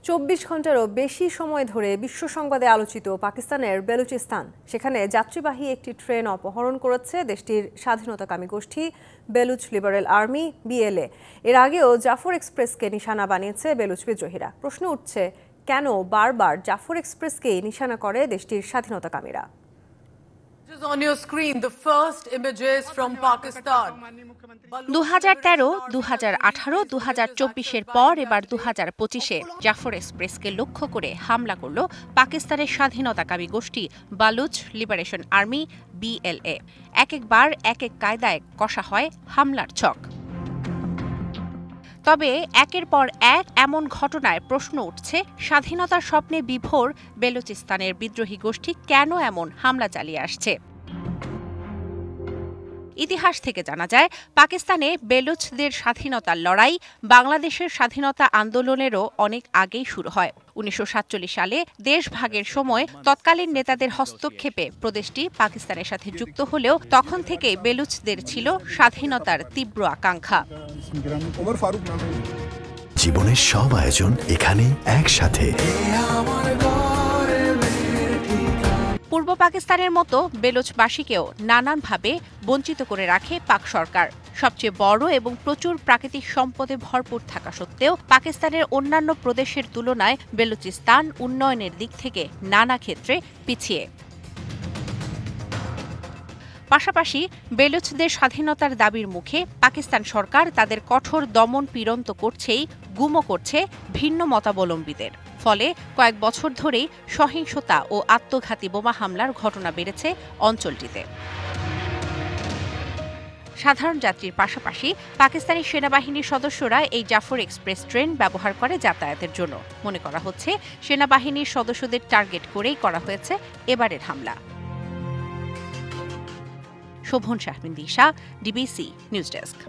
24 ঘন্টারও বেশি সময় ধরে বিশ্ব সংবাদে আলোচিত পাকিস্তানের বেলুচিস্তান, সেখানে যাত্রীবাহী একটি ট্রেন অপহরণ করেছে দেশটির স্বাধীনতাকামী গোষ্ঠী বেলুচ লিবারেল আর্মি বিএলএ। এর আগেও জাফর এক্সপ্রেসকে নিশানা বানিয়েছে বেলুচ বিদ্রোহীরা। প্রশ্ন উঠছে, কেন বারবার জাফর এক্সপ্রেসকেই নিশানা করে দেশটির স্বাধীনতাকামীরা? On your screen, the first images from Pakistan. 2013, 2018, 2024-এর পর এবার 2025-এ জাফর এক্সপ্রেসকে লক্ষ্য করে হামলা করল পাকিস্তানের স্বাধীনতাকামী গোষ্ঠী বালুচ লিবারেশন আর্মি বিএলএ। একবার এক কায়দায় কষা হয় হামলার ছক। তবে একের পর এক এমন ঘটনায় প্রশ্ন উঠছে, স্বাধীনতার স্বপ্নে বিভোর বেলুচিস্তানের বিদ্রোহী গোষ্ঠী কেন এমন হামলা চালিয়ে আসছে? ইতিহাস থেকে জানা যায়, পাকিস্তানে বেলুচদের স্বাধীনতার লড়াই বাংলাদেশের স্বাধীনতা আন্দোলনেরও অনেক আগেই শুরু হয়। 1947 সালে দেশ ভাগের সময় তৎকালীন নেতাদের হস্তক্ষেপে প্রদেশটি পাকিস্তানের সাথে যুক্ত হলেও তখন থেকে বেলুচদের ছিল স্বাধীনতার তীব্র আকাঙ্ক্ষা। জীবনের সব আয়োজন এখানে একসাথে। পূর্ব পাকিস্তানের মতো বেলুচবাসীকেও নানানভাবে বঞ্চিত করে রাখে পাক সরকার। সবচেয়ে বড় এবং প্রচুর প্রাকৃতিক সম্পদে ভরপুর থাকা সত্ত্বেও পাকিস্তানের অন্যান্য প্রদেশের তুলনায় বেলুচিস্তান উন্নয়নের দিক থেকে নানা ক্ষেত্রে পিছিয়ে। পাশাপাশি বেলুচদের স্বাধীনতার দাবির মুখে পাকিস্তান সরকার তাদের কঠোর দমন পীড়ন তো করছেই, গুমও করছে ভিন্ন মতাবলম্বীদের। ফলে কয়েক বছর ধরেই সহিংসতা ও আত্মঘাতী বোমা হামলার ঘটনা বেড়েছে অঞ্চলটিতে। সাধারণ যাত্রীর পাশাপাশি পাকিস্তানি সেনাবাহিনীর সদস্যরা এই জাফর এক্সপ্রেস ট্রেন ব্যবহার করে যাতায়াতের জন্য। মনে করা হচ্ছে, সেনাবাহিনীর সদস্যদের টার্গেট করেই করা হয়েছে এবারের হামলা। শোভন শাহমিন দিশা, ডিবিসি নিউজ ডেস্ক।